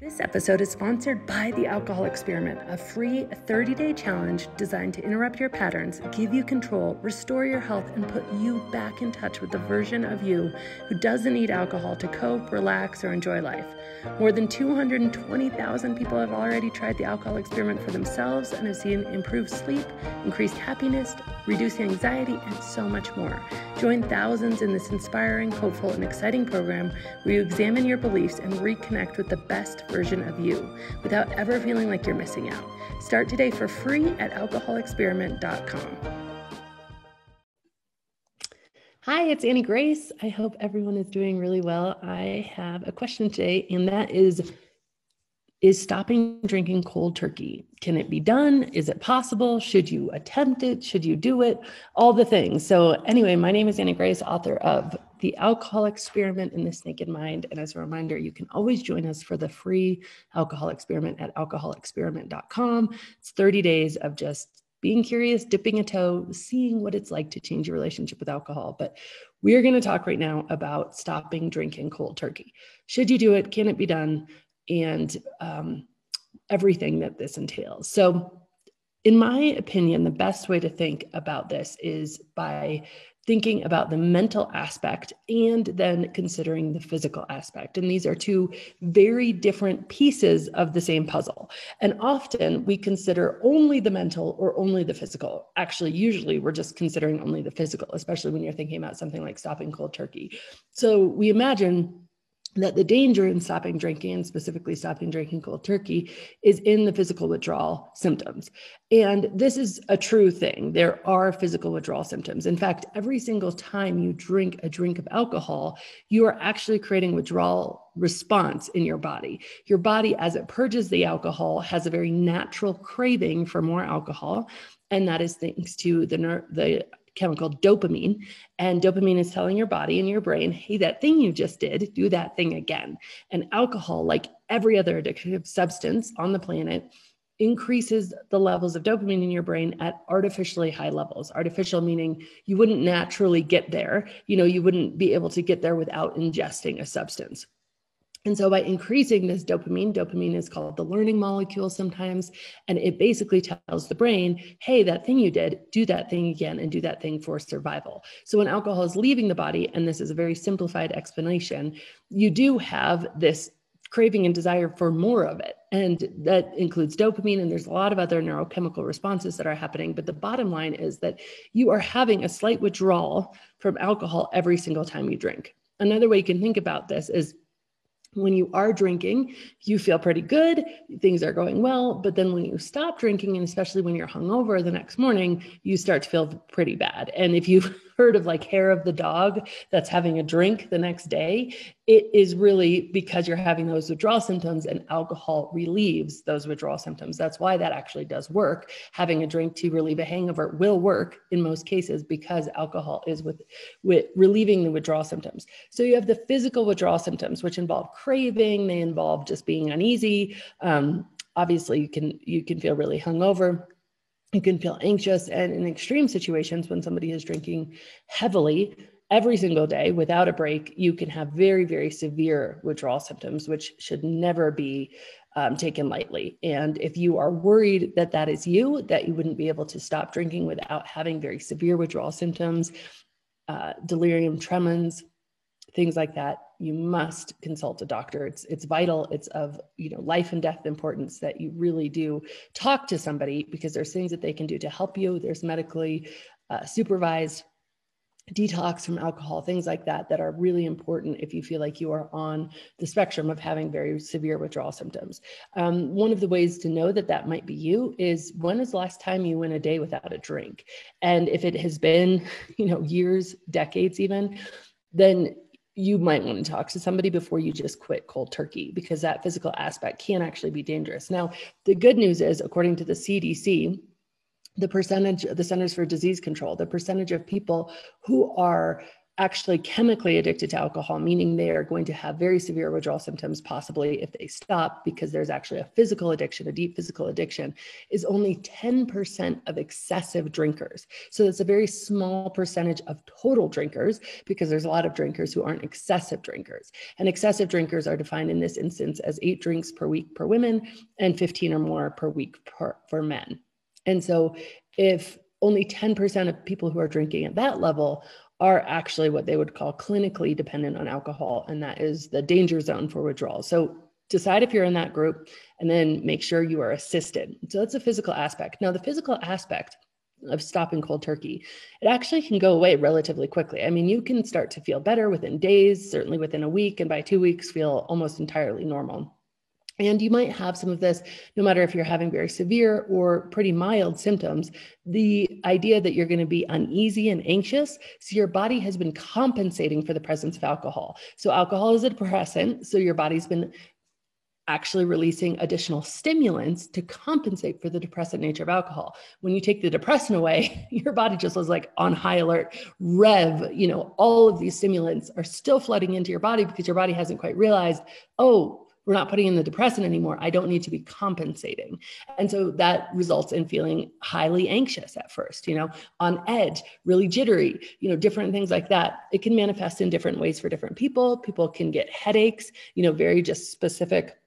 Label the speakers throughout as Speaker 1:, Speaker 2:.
Speaker 1: This episode is sponsored by The Alcohol Experiment, a free 30-day challenge designed to interrupt your patterns, give you control, restore your health, and put you back in touch with the version of you who doesn't need alcohol to cope, relax, or enjoy life. More than 220,000 people have already tried The Alcohol Experiment for themselves and have seen improved sleep, increased happiness, reduced anxiety, and so much more. Join thousands in this inspiring, hopeful, and exciting program where you examine your beliefs and reconnect with the best version of you without ever feeling like you're missing out. Start today for free at alcoholexperiment.com. Hi, it's Annie Grace. I hope everyone is doing really well. I have a question today, and that is stopping drinking cold turkey? Can it be done? Is it possible? Should you attempt it? Should you do it? All the things. So anyway, my name is Annie Grace, author of The Alcohol Experiment and This Naked Mind. And as a reminder, you can always join us for the free alcohol experiment at alcoholexperiment.com. It's 30 days of just being curious, dipping a toe, seeing what it's like to change your relationship with alcohol. But we're going to talk right now about stopping drinking cold turkey. Should you do it? Can it be done? And everything that this entails. So in my opinion, the best way to think about this is by thinking about the mental aspect and then considering the physical aspect. And these are two very different pieces of the same puzzle. And often we consider only the mental or only the physical. Actually, usually we're just considering only the physical, especially when you're thinking about something like stopping cold turkey. So we imagine that the danger in stopping drinking, and specifically stopping drinking cold turkey, is in the physical withdrawal symptoms. And this is a true thing. There are physical withdrawal symptoms. In fact, every single time you drink a drink of alcohol, you are actually creating withdrawal response in your body. Your body, as it purges the alcohol, has a very natural craving for more alcohol. And that is thanks to the chemical dopamine. And dopamine is telling your body and your brain, hey, that thing you just did, do that thing again. And alcohol, like every other addictive substance on the planet, increases the levels of dopamine in your brain at artificially high levels. Artificial meaning you wouldn't naturally get there. You wouldn't be able to get there without ingesting a substance. And so by increasing this dopamine is called the learning molecule sometimes, and it basically tells the brain, hey, that thing you did, do that thing again and do that thing for survival. So when alcohol is leaving the body, and this is a very simplified explanation, you do have this craving and desire for more of it. And that includes dopamine, and there's a lot of other neurochemical responses that are happening. But the bottom line is that you are having a slight withdrawal from alcohol every single time you drink. Another way you can think about this is when you are drinking, you feel pretty good, things are going well, but then when you stop drinking, and especially when you're hungover the next morning, you start to feel pretty bad. And if you've heard of like hair of the dog that's having a drink the next day, it is really because you're having those withdrawal symptoms, and alcohol relieves those withdrawal symptoms. That's why that actually does work. Having a drink to relieve a hangover will work in most cases because alcohol is with relieving the withdrawal symptoms. So you have the physical withdrawal symptoms, which involve craving. They involve just being uneasy. Obviously, you can feel really hungover. You can feel anxious, and in extreme situations, when somebody is drinking heavily every single day without a break, you can have very, very severe withdrawal symptoms, which should never be taken lightly. And if you are worried that that is you, that you wouldn't be able to stop drinking without having very severe withdrawal symptoms, delirium tremens, things like that, you must consult a doctor. It's vital. It's of life and death importance that you really do talk to somebody, because there's things that they can do to help you. There's medically supervised detox from alcohol, things like that, that are really important if you feel like you are on the spectrum of having very severe withdrawal symptoms. One of the ways to know that that might be you is, when is the last time you went a day without a drink? And if it has been, years, decades even, then you might want to talk to somebody before you just quit cold turkey, because that physical aspect can actually be dangerous. Now, the good news is, according to the CDC, the Centers for Disease Control, the percentage of people who are actually chemically addicted to alcohol, meaning they are going to have very severe withdrawal symptoms, possibly if they stop, because there's actually a physical addiction, a deep physical addiction, is only 10% of excessive drinkers. So it's a very small percentage of total drinkers, because there's a lot of drinkers who aren't excessive drinkers. And excessive drinkers are defined in this instance as 8 drinks per week per women and 15 or more per week for men. And so if only 10% of people who are drinking at that level are actually what they would call clinically dependent on alcohol, and that is the danger zone for withdrawal. So decide if you're in that group, and then make sure you are assisted. So that's a physical aspect. Now, the physical aspect of stopping cold turkey, it actually can go away relatively quickly. I mean, you can start to feel better within days, certainly within a week, and by 2 weeks feel almost entirely normal. And you might have some of this, no matter if you're having very severe or pretty mild symptoms, the idea that you're going to be uneasy and anxious. So your body has been compensating for the presence of alcohol. So alcohol is a depressant. So your body's been actually releasing additional stimulants to compensate for the depressant nature of alcohol. When you take the depressant away, your body just was like on high alert, rev, all of these stimulants are still flooding into your body because your body hasn't quite realized, oh, we're not putting in the depressant anymore. I don't need to be compensating. And so that results in feeling highly anxious at first, on edge, really jittery, different things like that. It can manifest in different ways for different people. People can get headaches, very just specific.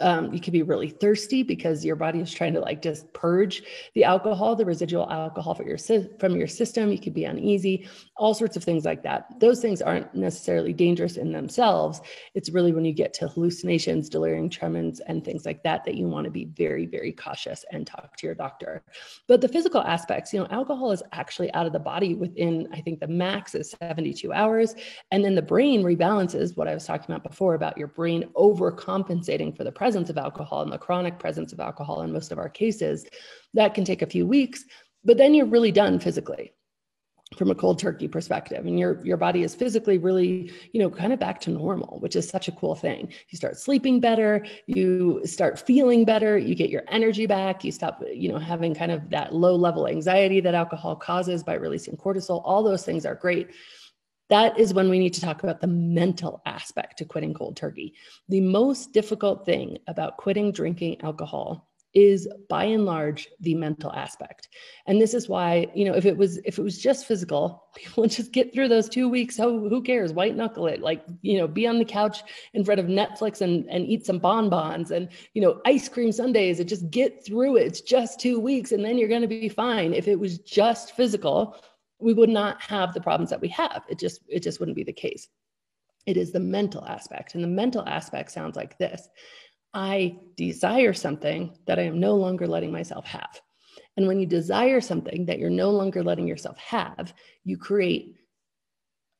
Speaker 1: You could be really thirsty because your body is trying to just purge the alcohol, the residual alcohol from your system. You could be uneasy, all sorts of things like that. Those things aren't necessarily dangerous in themselves. It's really when you get to hallucinations, delirium tremens, and things like that, that you want to be very, very cautious and talk to your doctor. But the physical aspects, alcohol is actually out of the body within, I think the max is 72 hours. And then the brain rebalances, what I was talking about before, about your brain overcompensating for the presence of alcohol and the chronic presence of alcohol in most of our cases. That can take a few weeks, but then you're really done physically from a cold turkey perspective. And your body is physically really, kind of back to normal, which is such a cool thing. You start sleeping better, you start feeling better, you get your energy back, you stop, having kind of that low level anxiety that alcohol causes by releasing cortisol. All those things are great. That is when we need to talk about the mental aspect to quitting cold turkey. The most difficult thing about quitting drinking alcohol is, by and large, the mental aspect. And this is why, if it was just physical, people would just get through those 2 weeks. Oh, who cares? White knuckle it, be on the couch in front of Netflix and eat some bonbons and, ice cream sundaes, and just get through it. It's just 2 weeks and then you're going to be fine. If it was just physical, we would not have the problems that we have. It just wouldn't be the case. It is the mental aspect. And the mental aspect sounds like this. I desire something that I am no longer letting myself have. And when you desire something that you're no longer letting yourself have, you create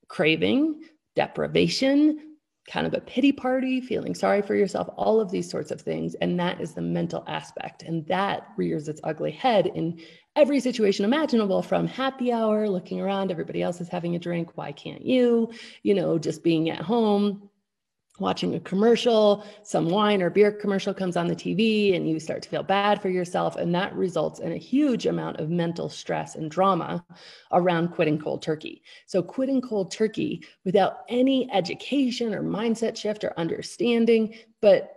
Speaker 1: craving, deprivation, kind of a pity party, feeling sorry for yourself, all of these sorts of things. And that is the mental aspect. And that rears its ugly head in every situation imaginable, from happy hour, looking around, everybody else is having a drink. Why can't you? Just being at home, watching a commercial, some wine or beer commercial comes on the TV and you start to feel bad for yourself. And that results in a huge amount of mental stress and drama around quitting cold turkey. So quitting cold turkey without any education or mindset shift or understanding, but,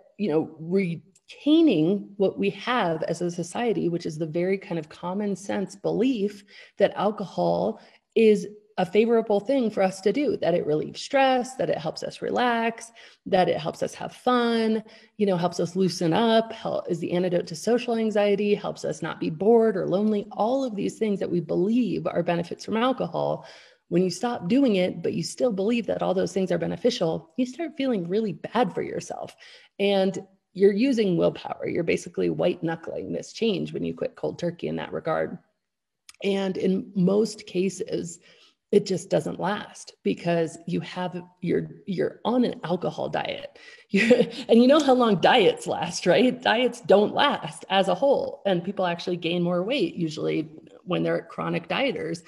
Speaker 1: retaining what we have as a society, which is the very kind of common sense belief that alcohol is a favorable thing for us to do, that it relieves stress, that it helps us relax, that it helps us have fun, helps us loosen up, is the antidote to social anxiety, helps us not be bored or lonely, all of these things that we believe are benefits from alcohol. When you stop doing it, but you still believe that all those things are beneficial, you start feeling really bad for yourself. And you're using willpower. You're basically white knuckling this change when you quit cold turkey in that regard. And in most cases, it just doesn't last because you're on an alcohol diet. And you know how long diets last, right? Diets don't last as a whole. And people actually gain more weight usually when they're chronic dieters.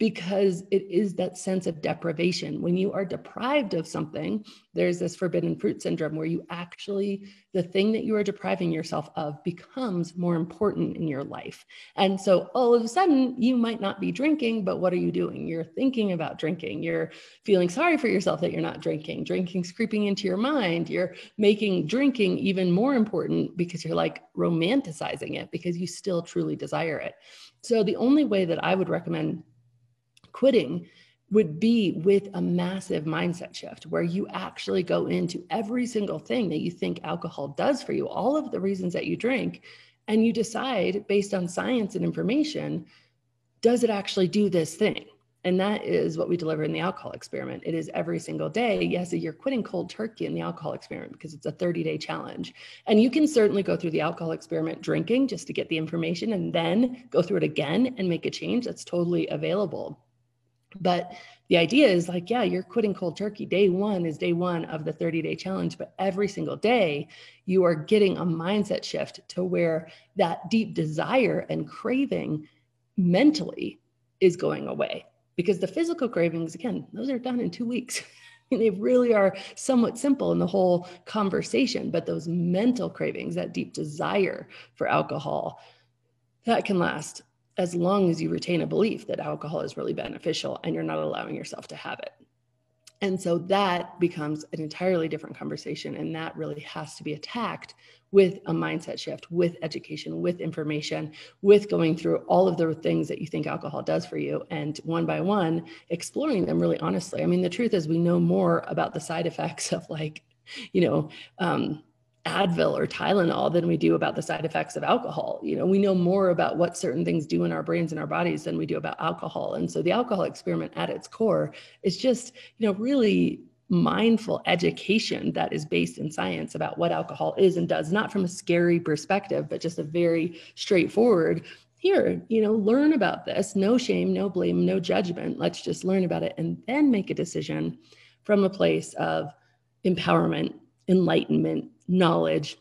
Speaker 1: because it is that sense of deprivation. When you are deprived of something, there's this forbidden fruit syndrome where you actually, the thing that you are depriving yourself of becomes more important in your life. And so all of a sudden you might not be drinking, but what are you doing? You're thinking about drinking. You're feeling sorry for yourself that you're not drinking. Drinking's creeping into your mind. You're making drinking even more important because you're like romanticizing it because you still truly desire it. So the only way that I would recommend quitting would be with a massive mindset shift where you actually go into every single thing that you think alcohol does for you, all of the reasons that you drink, and you decide based on science and information, does it actually do this thing? And that is what we deliver in the alcohol experiment. It is every single day. Yes, you're quitting cold turkey in the alcohol experiment because it's a 30-day challenge. And you can certainly go through the alcohol experiment drinking just to get the information and then go through it again and make a change. That's totally available. But the idea is like, yeah, you're quitting cold turkey. Day one is day one of the 30-day challenge, but every single day you are getting a mindset shift to where that deep desire and craving mentally is going away, because the physical cravings, again, those are done in 2 weeks. They really are somewhat simple in the whole conversation, but those mental cravings, that deep desire for alcohol, that can last as long as you retain a belief that alcohol is really beneficial and you're not allowing yourself to have it. And so that becomes an entirely different conversation. And that really has to be attacked with a mindset shift, with education, with information, with going through all of the things that you think alcohol does for you. And one by one, exploring them really honestly. I mean, the truth is we know more about the side effects of Advil or Tylenol than we do about the side effects of alcohol. We know more about what certain things do in our brains and our bodies than we do about alcohol. And so the alcohol experiment at its core is just, really mindful education that is based in science about what alcohol is and does, not from a scary perspective, but just a very straightforward, here, learn about this, no shame, no blame, no judgment. Let's just learn about it and then make a decision from a place of empowerment, enlightenment, knowledge.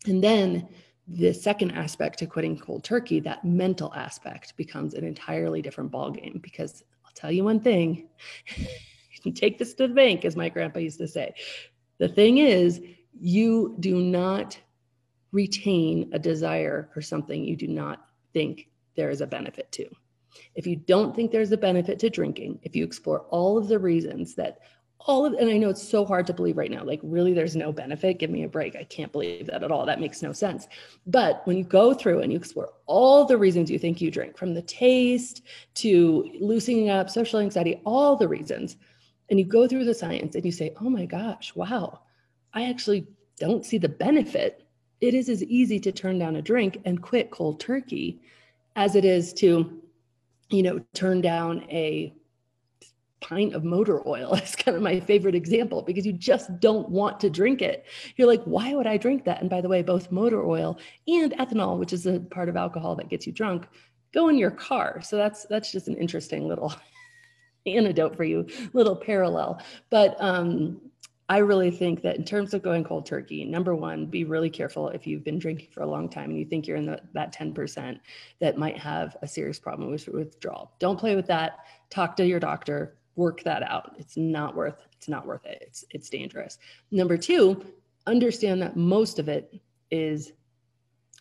Speaker 1: And then the second aspect to quitting cold turkey, that mental aspect, becomes an entirely different ballgame. Because I'll tell you one thing, you take this to the bank, as my grandpa used to say. The thing is, you do not retain a desire for something you do not think there is a benefit to. If you don't think there's a benefit to drinking, if you explore all of the reasons that and I know it's so hard to believe right now, like really there's no benefit, give me a break. I can't believe that at all. That makes no sense. But when you go through and you explore all the reasons you think you drink, from the taste to loosening up, social anxiety, all the reasons, and you go through the science and you say, oh my gosh, wow, I actually don't see the benefit. It is as easy to turn down a drink and quit cold turkey as it is to, turn down a pint of motor oil. Is kind of my favorite example, because you just don't want to drink it. You're like, why would I drink that? And by the way, both motor oil and ethanol, which is a part of alcohol that gets you drunk, go in your car. So that's just an interesting little anecdote for you, little parallel. But I really think that in terms of going cold turkey, number one, be really careful if you've been drinking for a long time and you think you're in that 10% that might have a serious problem with withdrawal. Don't play with that. Talk to your doctor. Work that out. It's not worth it. It's dangerous. Number two, understand that most of it is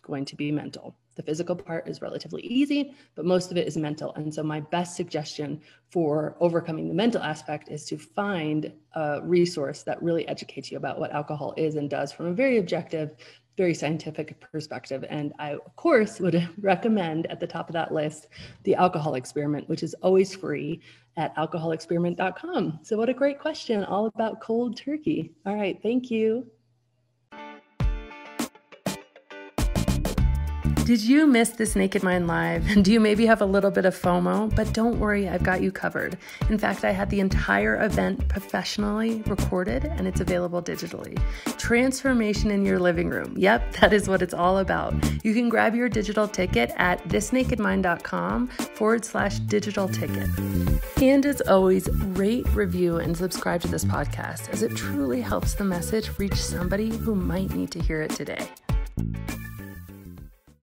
Speaker 1: going to be mental. The physical part is relatively easy, but most of it is mental. And so my best suggestion for overcoming the mental aspect is to find a resource that really educates you about what alcohol is and does from a very objective, very scientific perspective. And I, of course, would recommend at the top of that list, the alcohol experiment, which is always free at alcoholexperiment.com. So what a great question, all about cold turkey. All right, thank you. Did you miss this Naked Mind Live? Do you maybe have a little bit of FOMO? But don't worry, I've got you covered. In fact, I had the entire event professionally recorded and it's available digitally. Transformation in your living room. Yep, that is what it's all about. You can grab your digital ticket at thisnakedmind.com/digital ticket. And as always, rate, review, and subscribe to this podcast, as it truly helps the message reach somebody who might need to hear it today.